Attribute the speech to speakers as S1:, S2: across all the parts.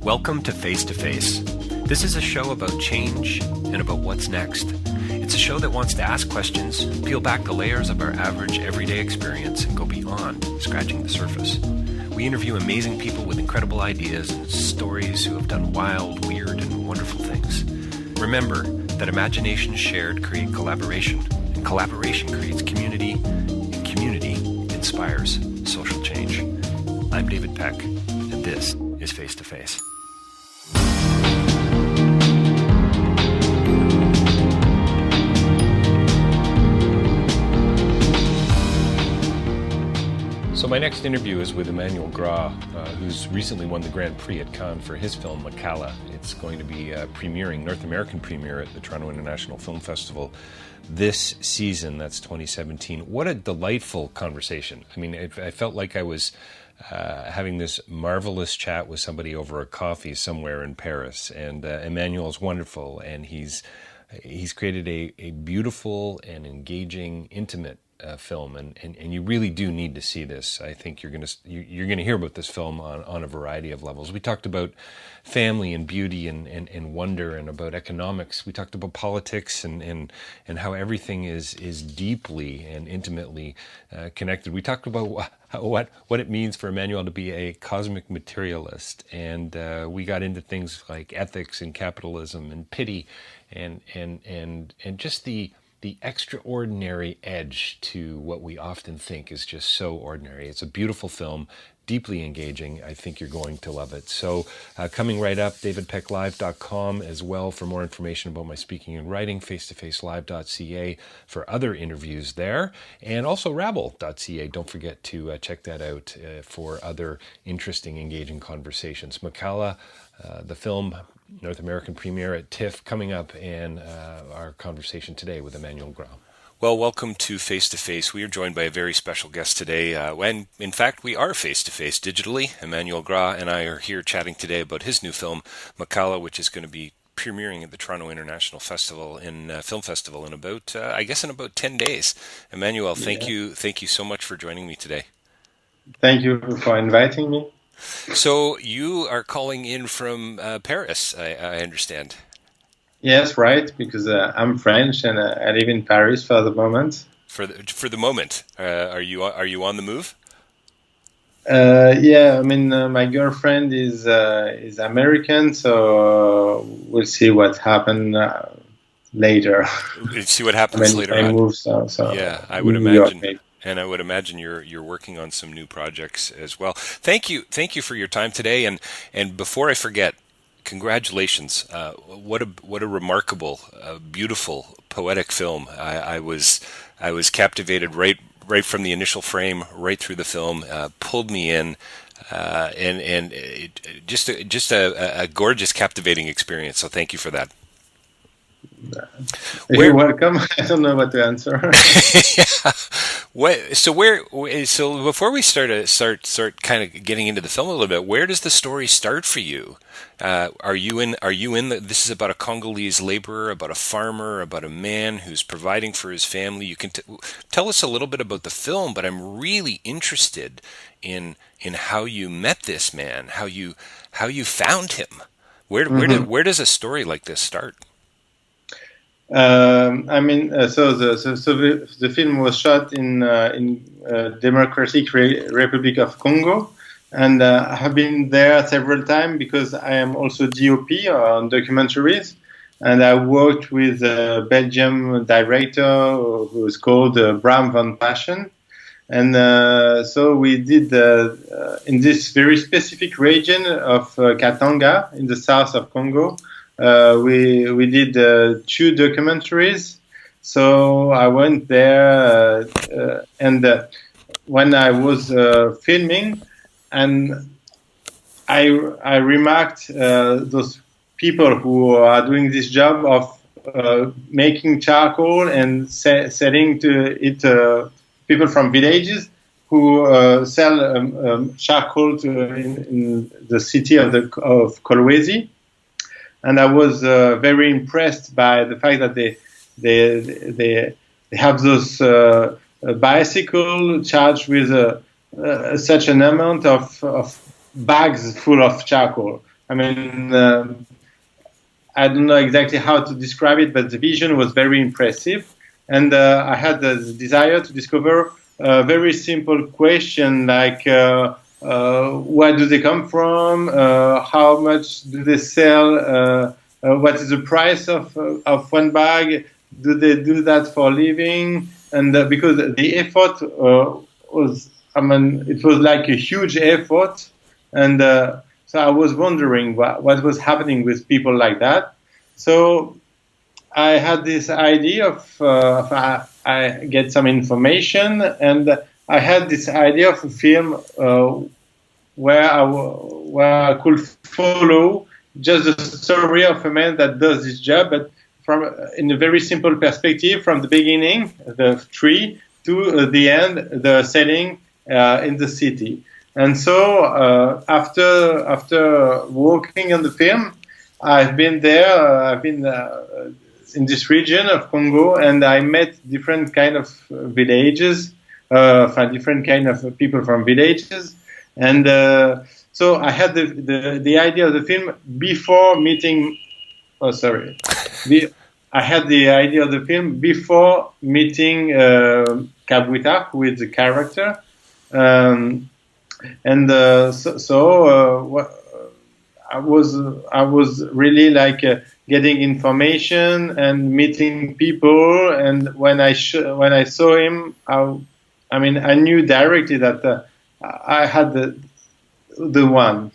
S1: Welcome to Face2Face. This is a show about change and about what's next. It's a show that wants to ask questions, peel back the layers of our average everyday experience, and go beyond scratching the surface. We interview amazing people with incredible ideas and stories who have done wild, weird, and wonderful things. Remember that imagination shared creates collaboration, and collaboration creates community, and community inspires social change. I'm David Peck, and this is Face2Face. So my next interview is with Emmanuel Gras, who's recently won the Grand Prix at Cannes for his film Makala. It's going to be premiering, North American premiere at the Toronto International Film Festival this season. That's 2017. What a delightful conversation. I mean, I felt like I was having this marvelous chat with somebody over a coffee somewhere in Paris. And Emmanuel's wonderful, and he's created a beautiful and engaging, intimate film, and you really do need to see this. I think you're gonna hear about this film on a variety of levels. We talked about family and beauty and wonder, and about economics. We talked about politics and how everything is deeply and intimately connected. We talked about what it means for Emmanuel to be a cosmic materialist, and we got into things like ethics and capitalism and pity and just the extraordinary edge to what we often think is just so ordinary. It's a beautiful film, deeply engaging. I think you're going to love it. So coming right up, davidpecklive.com as well for more information about my speaking and writing, face2facelive.ca for other interviews there, and also rabble.ca. Don't forget to check that out for other interesting, engaging conversations. Makala, the film, North American premiere at TIFF coming up, and our conversation today with Emmanuel Gras. Well, welcome to Face2Face. We are joined by a very special guest today. When, in fact, we are face-to-face digitally. Emmanuel Gras and I are here chatting today about his new film, Makala, which is going to be premiering at the Toronto International Festival Film Festival in about 10 days. Emmanuel, thank you so much for joining me today.
S2: Thank you for inviting me.
S1: So you are calling in from Paris, I understand.
S2: Yes, right, because I'm French and I live in Paris for the moment.
S1: For the moment, are you on the move?
S2: Yeah, I mean, my girlfriend is American, so we'll see what happens later.
S1: See what happens later
S2: I
S1: on.
S2: move, so
S1: yeah, I would imagine. And I would imagine you're working on some new projects as well. Thank you for your time today. And before I forget, congratulations! What a remarkable, beautiful, poetic film. I was captivated right from the initial frame, right through the film. Pulled me in, and just a gorgeous, captivating experience. So thank you for that.
S2: You're welcome. I don't know what to answer.
S1: Yeah. So before we start kind of getting into the film a little bit, where does the story start for you? Are you in this is about a Congolese laborer, about a farmer, about a man who's providing for his family. You can tell us a little bit about the film, but I'm really interested in how you met this man, how you found him. Where does a story like this start?
S2: I mean, so the film was shot in Democratic Republic of Congo, and I have been there several times because I am also DOP on documentaries, and I worked with a Belgian director who is called Bram van Paschen, and so we did in this very specific region of Katanga in the south of Congo. We did 2 documentaries. So I went there, and when I was filming, and I remarked those people who are doing this job of making charcoal and selling to it people from villages who sell charcoal in the city of Kolwezi. And I was very impressed by the fact that they have those bicycle charged with such an amount of bags full of charcoal. I mean, I don't know exactly how to describe it, but the vision was very impressive. And I had the desire to discover a very simple question like, where do they come from? How much do they sell? What is the price of one bag? Do they do that for a living? And because the effort was, I mean, it was like a huge effort. And so I was wondering what was happening with people like that. So I had this idea of I get some information, and I had this idea of a film where I could follow just the story of a man that does this job, but from in a very simple perspective, from the beginning, the tree, to the end, the setting in the city. And so after working on the film, I've been there. I've been in this region of Congo, and I met different kind of villages, different kind of people from villages, and so I had the idea of the film before meeting. Oh, sorry. I had the idea of the film before meeting Kabuta, who is the character, and I was really like getting information and meeting people, and when I saw him, I knew directly that I had the one.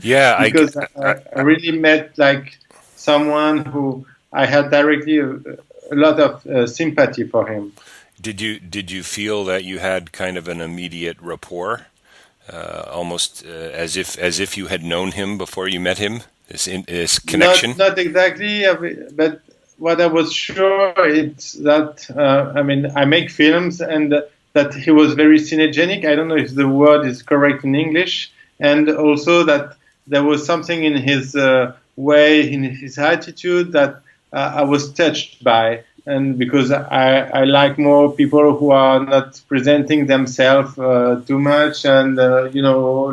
S1: Yeah,
S2: because I really met like someone who I had directly a lot of sympathy for him.
S1: Did you feel that you had kind of an immediate rapport? Almost as if you had known him before you met him. This connection.
S2: Not exactly, but what I was sure it's that I make films, and that he was very synergenic. I don't know if the word is correct in English, and also that there was something in his way, in his attitude that I was touched by. And because I like more people who are not presenting themselves too much, and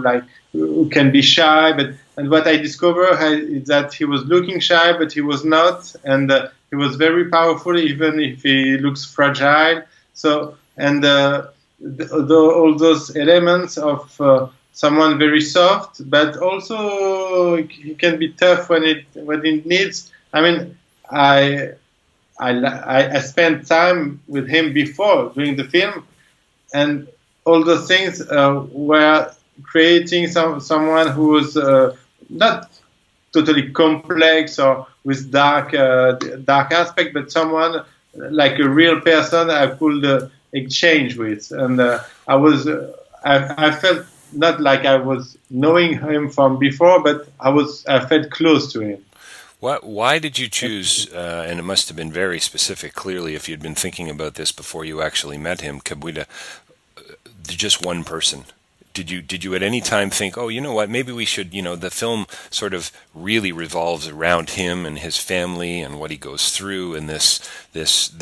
S2: like who can be shy. And what I discovered is that he was looking shy, but he was not, and he was very powerful, even if he looks fragile. So all those elements of someone very soft, but also he can be tough when it needs. I mean, I spent time with him before doing the film, and all those things were creating someone who was not totally complex or with dark aspect, but someone like a real person I could exchange with, and I felt not like I was knowing him from before, but I felt close to him.
S1: Why did you choose, and it must have been very specific, clearly, if you'd been thinking about this before you actually met him, Kabuta, just one person? Did you at any time think, oh, you know what, maybe we should, the film sort of really revolves around him and his family and what he goes through and this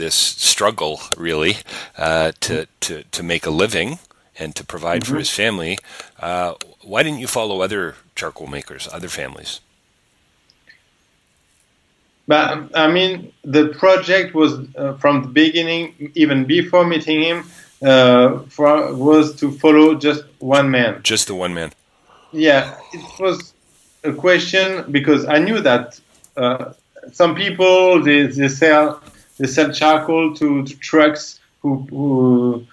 S1: struggle, really, to make a living and to provide for his family. Why didn't you follow other charcoal makers, other families?
S2: But I mean, the project was from the beginning, even before meeting him, was to follow just one man.
S1: Just the one man.
S2: Yeah, it was a question because I knew that some people they sell charcoal to trucks who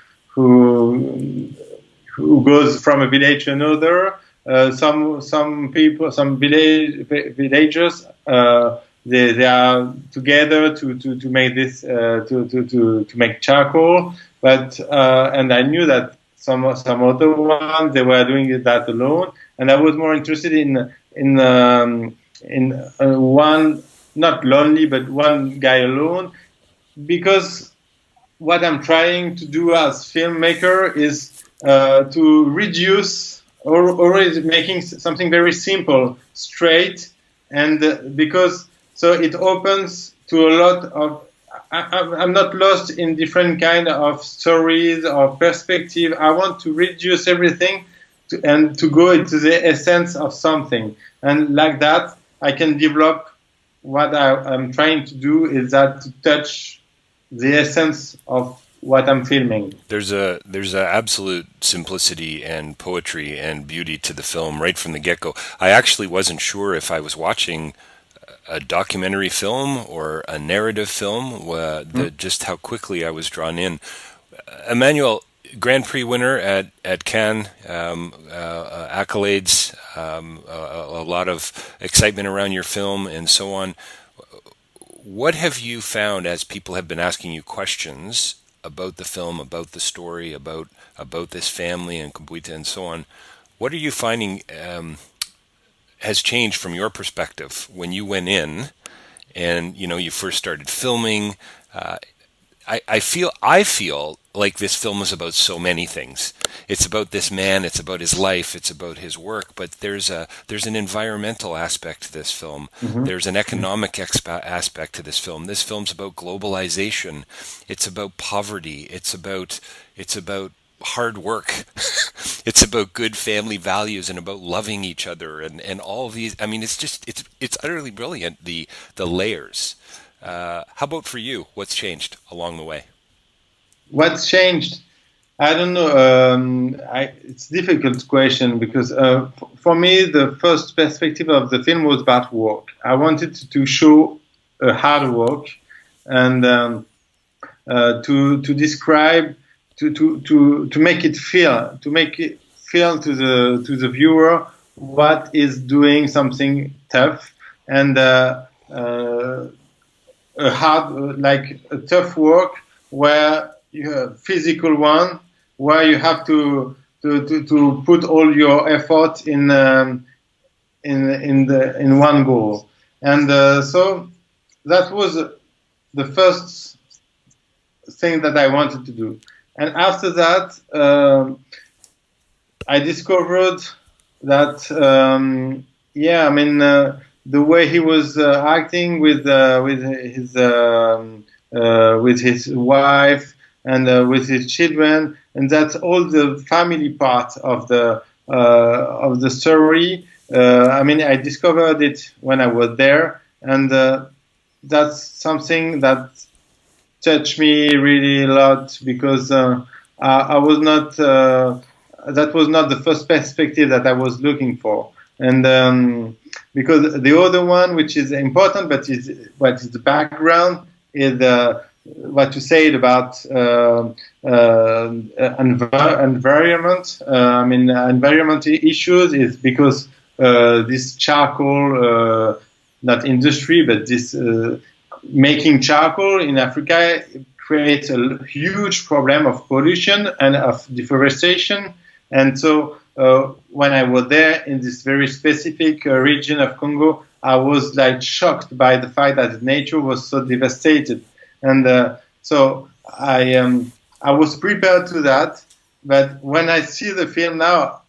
S2: goes from a village to another. Some people, some villagers. They are together to make this to make charcoal, but and I knew that some other ones they were doing that alone, and I was more interested in one, not lonely, but one guy alone, because what I'm trying to do as filmmaker is to reduce or always making something very simple, straight, and because. So it opens to a lot of. I'm not lost in different kind of stories or perspective. I want to reduce everything to go into the essence of something. And like that, I can develop what I'm trying to do is that to touch the essence of what I'm filming.
S1: There's a absolute simplicity and poetry and beauty to the film right from the get-go. I actually wasn't sure if I was watching a documentary film or a narrative film, just how quickly I was drawn in. Emmanuel, Grand Prix winner at Cannes, accolades, a lot of excitement around your film and so on. What have you found as people have been asking you questions about the film, about the story, about this family and Compuita and so on? What are you finding has changed from your perspective when you went in and you first started filming? I feel like this film is about so many things. It's about this man, it's about his life, it's about his work, but there's an environmental aspect to this film. Mm-hmm. There's an economic aspect to this film. This film's about globalization. It's about poverty. It's about hard work. It's about good family values and about loving each other and all of these. I mean, it's utterly brilliant, the layers. How about for you? What's changed along the way?
S2: What's changed? I don't know. It's a difficult question because for me, the first perspective of the film was about work. I wanted to show hard work and to describe, to make it feel to the viewer what is doing something tough and a hard, like a tough work where you have physical one, where you have to put all your effort in one goal, and so that was the first thing that I wanted to do. And after that, I discovered that the way he was acting with his wife and with his children, and that's all the family part of the story. I discovered it when I was there, and that's something that touched me really a lot because I was not. That was not the first perspective that I was looking for, and because the other one, which is important, but what is the background, is what you said about environment. Environmental issues is because this charcoal, not industry, but this making charcoal in Africa creates a huge problem of pollution and of deforestation. And so when I was there in this very specific region of Congo, I was like shocked by the fact that nature was so devastated. And so I was prepared to that. But when I see the film now,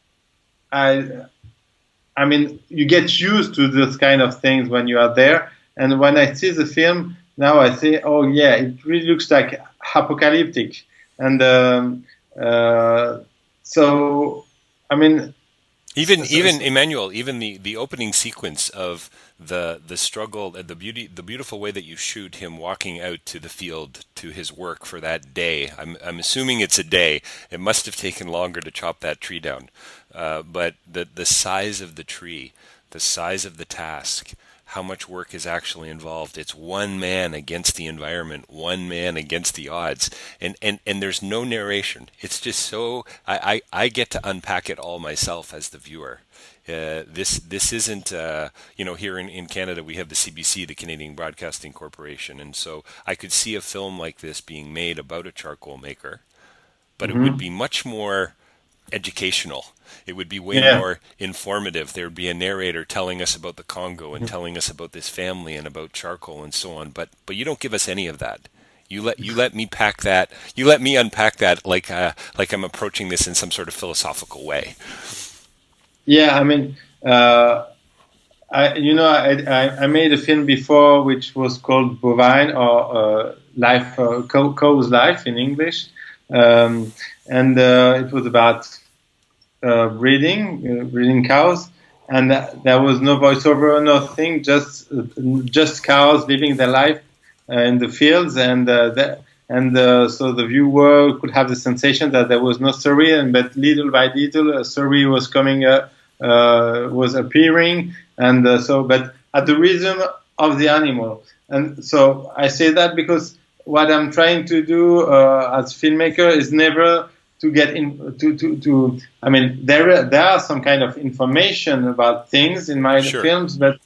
S2: you get used to those kind of things when you are there. And when I see the film now, I say, oh yeah, it really looks like apocalyptic. And
S1: even Emmanuel, even the opening sequence of the struggle and the beautiful way that you shoot him walking out to the field to his work for that day. I'm assuming it's a day. It must have taken longer to chop that tree down, but the size of the tree, the size of the task, how much work is actually involved. It's one man against the environment, one man against the odds, and there's no narration. It's just so I get to unpack it all myself as the viewer. This isn't here in Canada we have the CBC, the Canadian Broadcasting Corporation, and so I could see a film like this being made about a charcoal maker, but it would be much more educational. It would be way more informative. There would be a narrator telling us about the Congo and telling us about this family and about charcoal and so on. But you don't give us any of that. You let me pack that. You let me unpack that like I'm approaching this in some sort of philosophical way.
S2: Yeah, I made a film before which was called Bovines or Life, Cow's Life in English, and it was about breeding cows, and there was no voiceover, nothing, just cows living their life in the fields, so the viewer could have the sensation that there was no story, but little by little, a story was was appearing, but at the rhythm of the animal. And so I say that because what I'm trying to do as filmmaker is never to get in. I mean, there are some kind of information about things in my films, but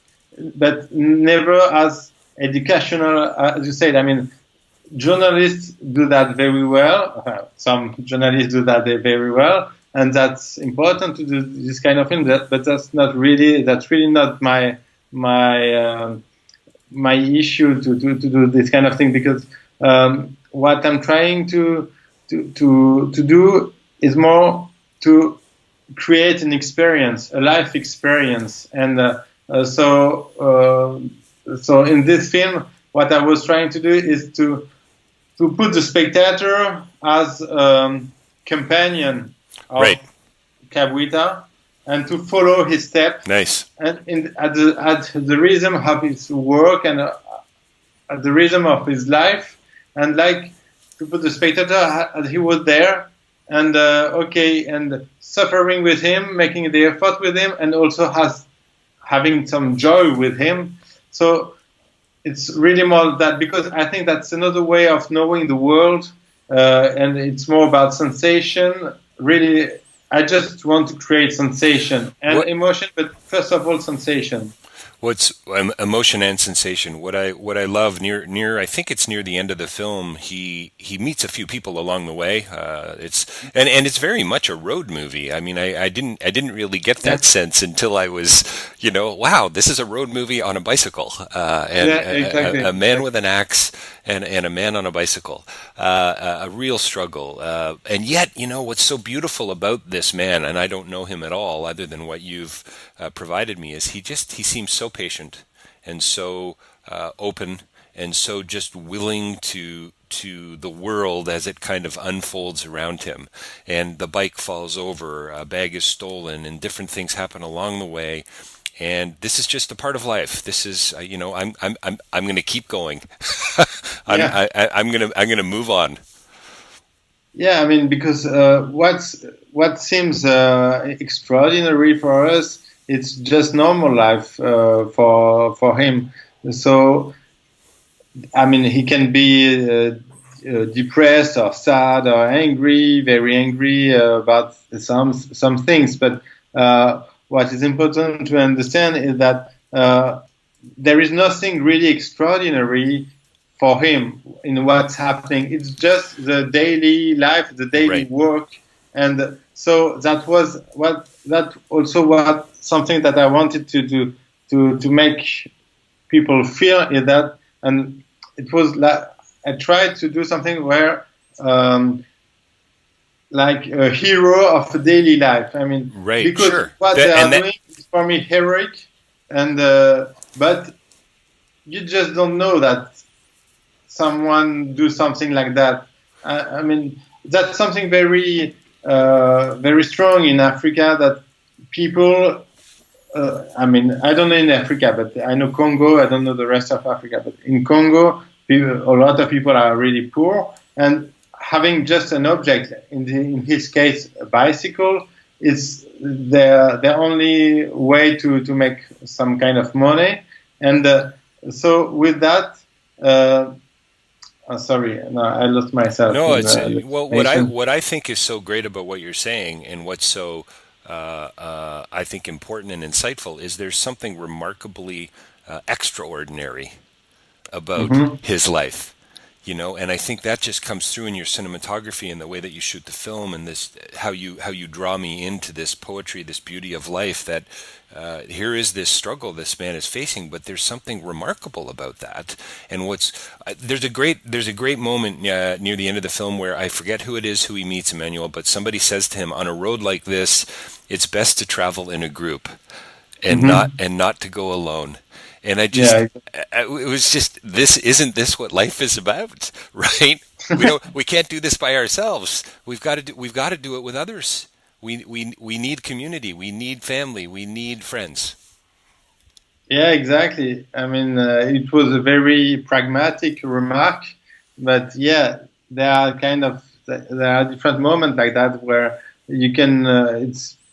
S2: never as educational, as you said. I mean, journalists do that very well. Some journalists do that very well, and that's important to do this kind of film. But that's really not my issue to do this kind of thing, because what I'm trying to do is more to create an experience, a life experience, and so in this film, what I was trying to do is to put the spectator as companion of Cabrita and to follow his step.
S1: Nice.
S2: And at the rhythm of his work and at the rhythm of his life, and like to put the spectator as he was there, and and suffering with him, making the effort with him, and also having some joy with him. So it's really more that, because I think that's another way of knowing the world, and it's more about sensation. Really, I just want to create sensation and emotion, but first of all, sensation.
S1: What's emotion and sensation? What I love near I think it's near the end of the film. He meets a few people along the way. It's very much a road movie. I mean, I didn't really get that sense until I was, wow, this is a road movie on a bicycle, exactly. A man with an axe and a man on a bicycle, a real struggle. And yet, what's so beautiful about this man, and I don't know him at all, other than what you've provided me, is he seems so patient and so open and so just willing to the world as it kind of unfolds around him. And the bike falls over, a bag is stolen, and different things happen along the way. And this is just a part of life. This is, I'm going to keep going. I'm going to move on.
S2: Yeah, I mean, because what seems extraordinary for us, it's just normal life for him. So, I mean, he can be depressed or sad or angry, very angry about some things. But what is important to understand is that there is nothing really extraordinary for him in what's happening. It's just the daily life, the daily work, and so that was something that I wanted to do to make people feel is that, and it was like I tried to do something where like a hero of a daily life. I mean, because what they are doing is for me heroic, and but you just don't know that someone do something like that. I mean, that's something very very strong in Africa, that people, I mean, I don't know in Africa, but I know Congo, I don't know the rest of Africa, but in Congo, a lot of people are really poor, and having just an object, in his case, a bicycle, is their only way to make some kind of money. And so with that, sorry, no, I lost myself.
S1: No, it's what I think is so great about what you're saying, and what's so I think important and insightful, is there's something remarkably extraordinary about his life, and I think that just comes through in your cinematography and the way that you shoot the film, and this how you draw me into this poetry, this beauty of life, that here is this struggle this man is facing, but there's something remarkable about that. And there's a great moment near the end of the film where I forget who it is who he meets, Emmanuel, but somebody says to him, on a road like this, it's best to travel in a group and not to go alone. And I just, it was just, isn't this what life is about, right? We can't do this by ourselves. We've got to do it with others. we need community, we need family, we need friends.
S2: Yeah, exactly. I mean, it was a very pragmatic remark, but yeah, there are different moments like that where you can.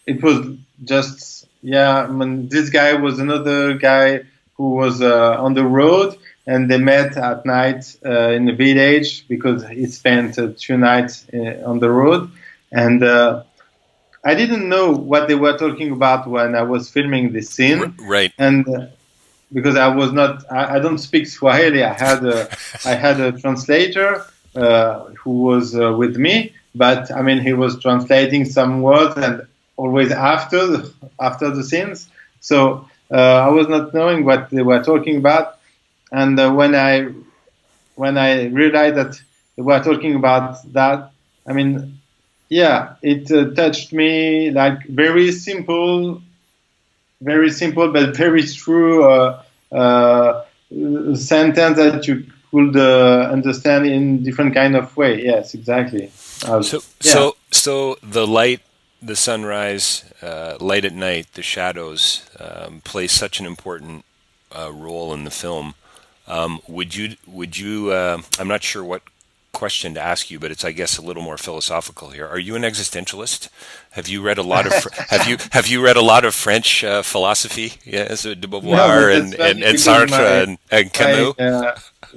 S2: It was just yeah. I mean, this guy was another guy who was on the road, and they met at night in the village because he spent 2 nights on the road, and I didn't know what they were talking about when I was filming this scene,
S1: Right.
S2: and because I was not, I don't speak Swahili. I had a translator who was with me, but I mean he was translating some words and always after the scenes. So I was not knowing what they were talking about, and when I realized that they were talking about that, I mean, yeah, it touched me like very simple but very true sentence that you could understand in different kind of way. Yes, exactly.
S1: So the light, the sunrise, light at night, the shadows play such an important role in the film. Would you? I'm not sure what question to ask you, but it's, I guess, a little more philosophical here. Are you an existentialist? Have you read a lot of have you read a lot of French philosophy? Yes, de Beauvoir
S2: No,
S1: and Sartre and Camus.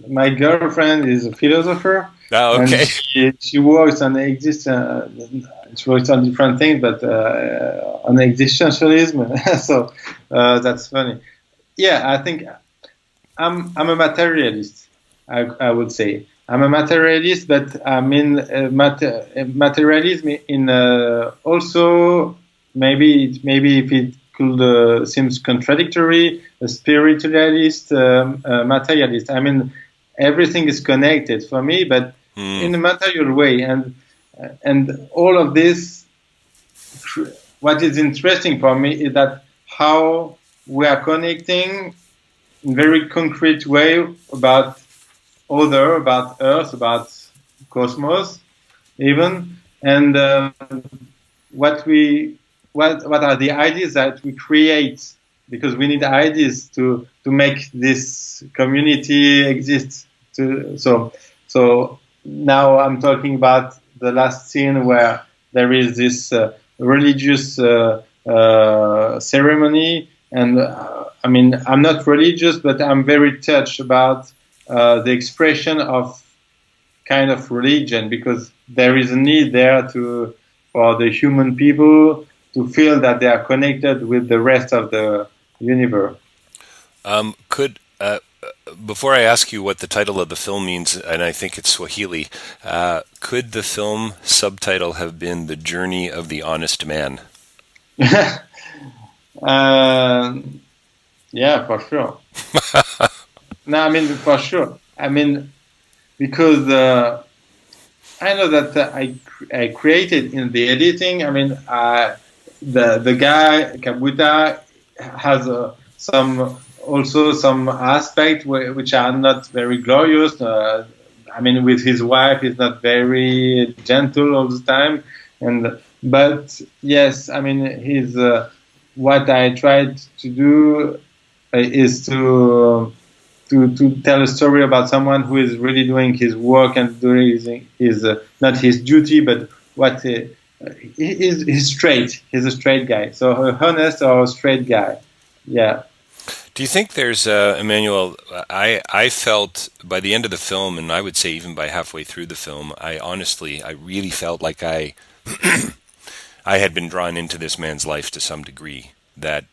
S2: My girlfriend is a philosopher.
S1: Oh, okay.
S2: And she works on she works on different things, but on existentialism. So that's funny. Yeah, I think I'm a materialist. I would say. I'm a materialist, but I mean materialism in also maybe if it could seems contradictory, a spiritualist, materialist. I mean everything is connected for me, but in a material way, and all of this. What is interesting for me is that how we are connecting in very concrete way about about Earth, about cosmos, even, and what are the ideas that we create, because we need ideas to make this community exist. So now I'm talking about the last scene where there is this religious ceremony, and I mean I'm not religious, but I'm very touched about the expression of kind of religion, because there is a need there for the human people to feel that they are connected with the rest of the universe.
S1: Before I ask you what the title of the film means, and I think it's Swahili, could the film subtitle have been "The Journey of the Honest Man"?
S2: Yeah, for sure. No, I mean for sure. I mean because I know that I created in the editing. I mean the guy Kabuta has some aspects which are not very glorious. I mean, with his wife, he's not very gentle all the time. But yes, I mean, what I tried to do is to tell a story about someone who is really doing his work and doing his not his duty, but what he's straight. He's a straight guy, so a honest or a straight guy. Yeah.
S1: Do you think there's, Emmanuel, I felt by the end of the film, and I would say even by halfway through the film, I really felt like I had been drawn into this man's life to some degree, that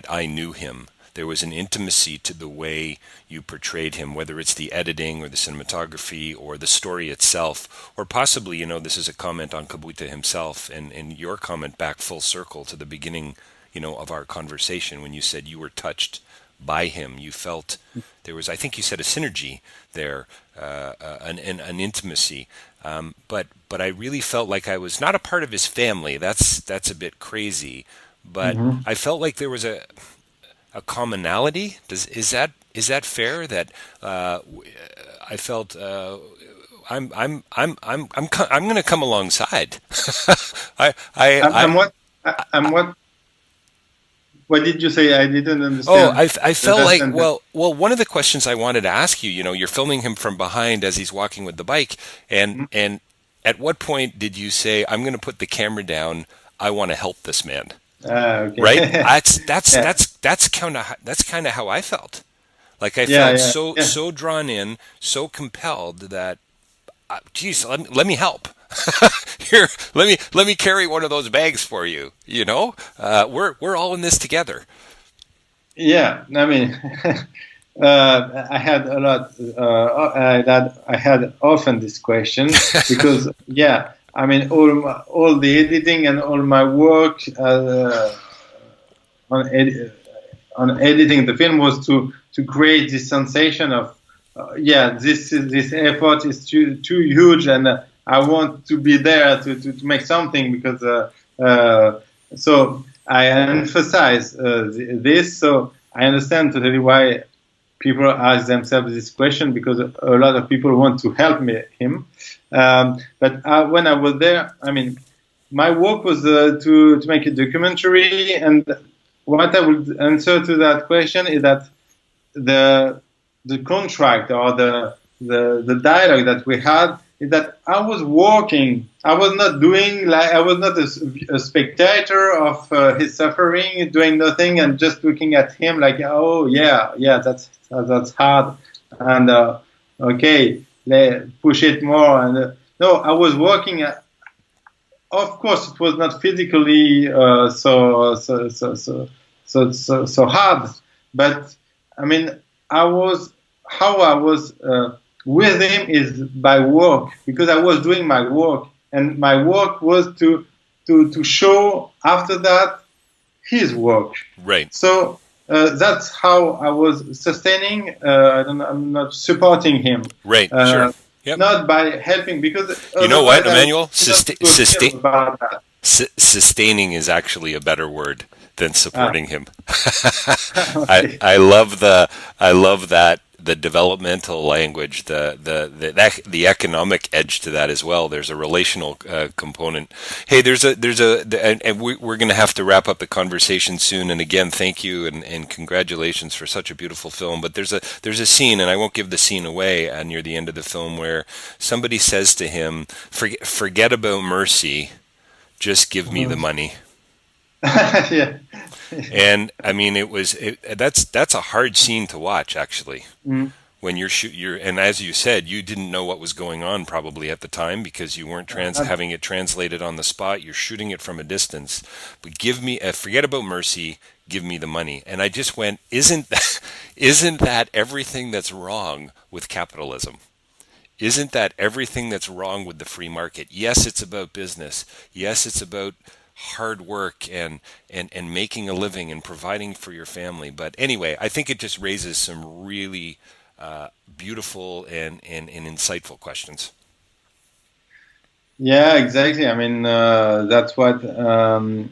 S1: I knew him. There was an intimacy to the way you portrayed him, whether it's the editing or the cinematography or the story itself, or possibly, this is a comment on Kabuta himself, and your comment back full circle to the beginning, of our conversation when you said you were touched by him. You felt there was, I think you said, a synergy there, an intimacy. But I really felt like I was not a part of his family. That's a bit crazy. But I felt like there was a commonality. Is that fair? That I felt I'm going to come alongside.
S2: I'm what? I'm what? What did you say? I didn't
S1: Oh,
S2: understand.
S1: I
S2: The
S1: felt
S2: last
S1: like,
S2: sentence.
S1: one of the questions I wanted to ask you, you're filming him from behind as he's walking with the bike, and at what point did you say, I'm going to put the camera down, I want to help this man? Right?
S2: Okay. Yeah.
S1: That's kind of how I felt. Like I
S2: Yeah.
S1: felt
S2: Yeah. Yeah.
S1: so drawn in, so compelled that, geez, let me help. Here, let me carry one of those bags for you. We're all in this together.
S2: Yeah. I mean, I had a lot. I had often this question because, yeah, I mean, all the editing and all my work on ed- on editing the film was to create this sensation of this effort is too huge, and I want to be there to make something, because so I emphasize this. So I understand totally why people ask themselves this question, because a lot of people want to help him. But when I was there, I mean, my work was to make a documentary, and what I would answer to that question is that the contract, or the dialogue that we had, is that I was working. I was not doing, like, I was not a spectator of his suffering, doing nothing and just looking at him like, oh yeah, that's hard, and okay, push it more. And no, I was working. Of course, it was not physically so hard, but I mean, I was how I was with him is by work, because I was doing my work, and my work was to show after that his work.
S1: Right.
S2: So that's how I was sustaining. I'm not supporting him.
S1: Right. Sure. Yep.
S2: Not by helping, because
S1: You know what,
S2: otherwise I
S1: Emmanuel?
S2: would not feel about that.
S1: Sustaining is actually a better word than
S2: Ah,
S1: supporting him. I
S2: okay.
S1: I love that, the developmental language, the economic edge to that as well. There's a relational component. Hey, and we're going to have to wrap up the conversation soon. And again, thank you and congratulations for such a beautiful film. But there's a scene, and I won't give the scene away, near the end of the film, where somebody says to him, "Forget about mercy, just give me the money."
S2: Yeah.
S1: And I mean, that's a hard scene to watch, actually.
S2: Mm.
S1: When and as you said, you didn't know what was going on probably at the time, because you weren't having it translated on the spot. You're shooting it from a distance. But forget about mercy, give me the money. And I just went, isn't that everything that's wrong with capitalism? Isn't that everything that's wrong with the free market? Yes, it's about business. Yes, it's about hard work and making a living and providing for your family. But anyway, I think it just raises some really beautiful and insightful questions.
S2: Yeah, exactly. I mean, that's what the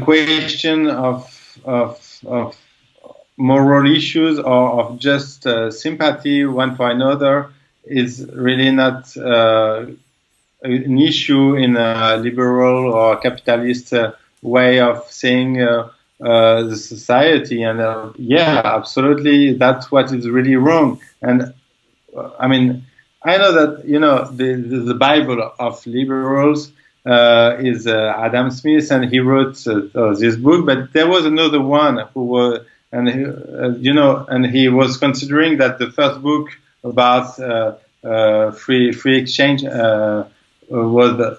S2: question of moral issues, or of just sympathy one for another, is really not an issue in a liberal or capitalist way of seeing the society. And yeah, absolutely, that's what is really wrong. And I mean, I know that the Bible of liberals is Adam Smith, and he wrote this book. But there was another one who was, and and he was considering that the first book about free exchange was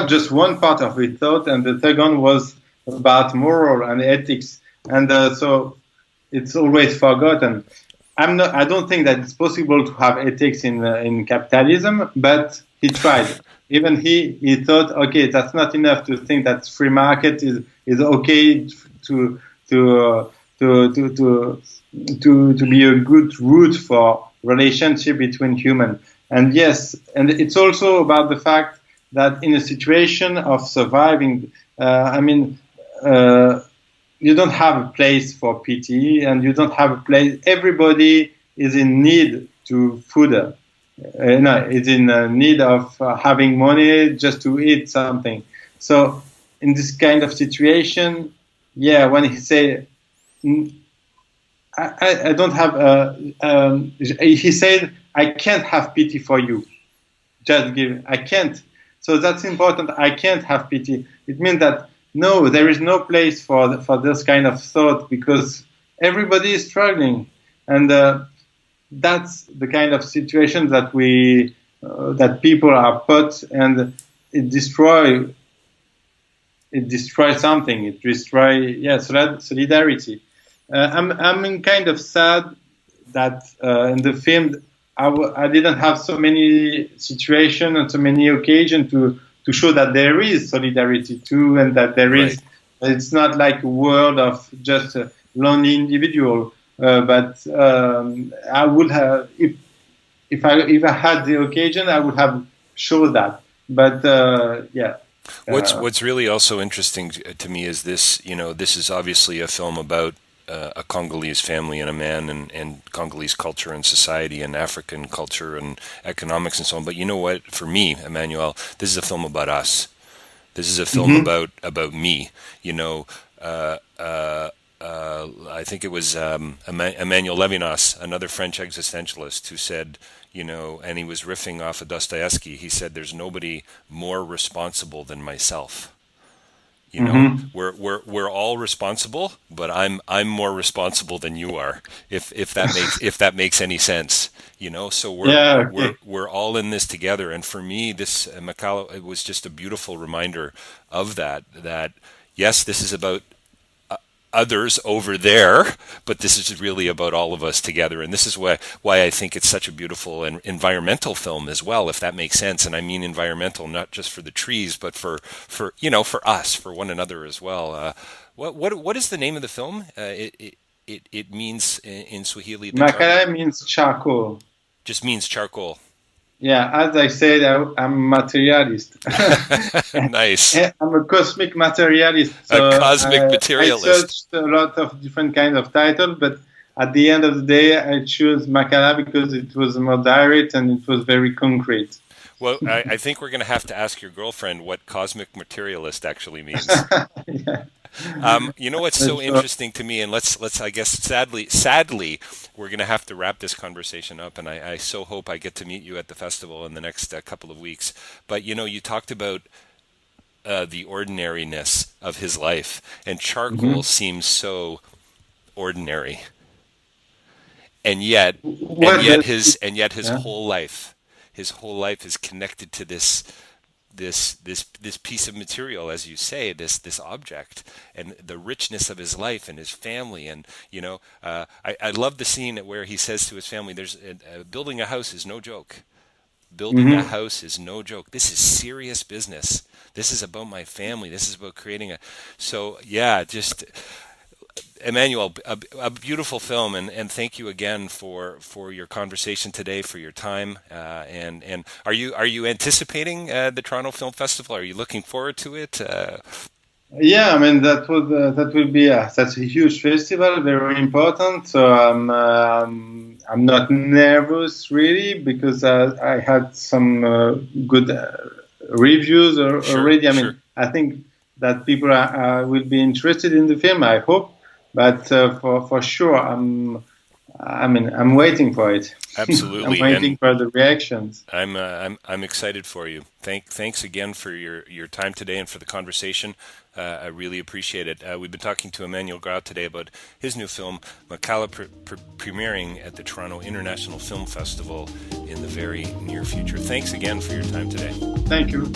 S2: just one part of his thought, and the second was about moral and ethics. And so it's always forgotten. I don't think that it's possible to have ethics in capitalism, but he tried. Even he thought, okay, that's not enough to think that free market is okay to be a good route for relationship between humans. And yes, and it's also about the fact that in a situation of surviving, you don't have a place for pity, and you don't have a place. Everybody is in need to food. is in need of having money just to eat something. So in this kind of situation, yeah, when he said, I don't have, he said, I can't have pity for you. Just give, I can't. So that's important. I can't have pity. It means that no, there is no place for this kind of thought because everybody is struggling, and that's the kind of situation that that people are put, and it destroys something. It destroys solidarity. I'm kind of sad that in the film I didn't have so many situations and so many occasions to show that there is solidarity too, and that there is. It's not like a world of just a lonely individual. But I would have, if I had the occasion, I would have shown that. But yeah.
S1: What's really also interesting to me is this. You know, this is obviously a film about a Congolese family and a man, and Congolese culture and society and African culture and economics and so on. But you know what? For me, Emmanuel, this is a film about us. This is a film about me. You know, I think it was Emmanuel Levinas, another French existentialist, who said, you know, and he was riffing off of Dostoevsky. He said, "There's nobody more responsible than myself." You know, we're all responsible, but I'm more responsible than you are. If that makes any sense, you know. So we're all in this together. And for me, this Makala, it was just a beautiful reminder of that. That yes, this is about others over there, but this is really about all of us together. And this is why I think it's such a beautiful and environmental film as well, if that makes sense. And I mean environmental, not just for the trees, but for you know, for us, for one another as well. What is the name of the film? It means in Swahili.
S2: Makala means charcoal.
S1: Just means charcoal.
S2: Yeah, as I said, I'm materialist.
S1: Nice.
S2: I'm a cosmic materialist. So
S1: a cosmic materialist.
S2: I searched a lot of different kinds of titles, but at the end of the day, I chose Makala because it was more direct and it was very concrete.
S1: Well, I think we're going to have to ask your girlfriend what cosmic materialist actually means.
S2: Yeah.
S1: You know what's so interesting to me, and let's I guess sadly we're going to have to wrap this conversation up, and I so hope I get to meet you at the festival in the next couple of weeks. But you know, you talked about the ordinariness of his life, and charcoal seems so ordinary, and yet his whole life is connected to this piece of material, as you say, this object, and the richness of his life and his family. And you know, I love the scene where he says to his family, "There's building a house is no joke. Building a house is no joke. This is serious business. This is about my family. This is about creating a." So yeah, just Emmanuel, a beautiful film, and thank you again for your conversation today, for your time, and are you anticipating the Toronto Film Festival? Are you looking forward to it?
S2: Yeah, I mean that will be such a huge festival, very important. So I'm not nervous really because I had some good reviews already. I mean, I think that people will be interested in the film. I hope. But for sure, I'm waiting for it.
S1: Absolutely,
S2: I'm waiting for the reactions.
S1: I'm excited for you. Thanks again for your time today and for the conversation. I really appreciate it. We've been talking to Emmanuel Gras today about his new film, Makala, premiering at the Toronto International Film Festival in the very near future. Thanks again for your time today.
S2: Thank you.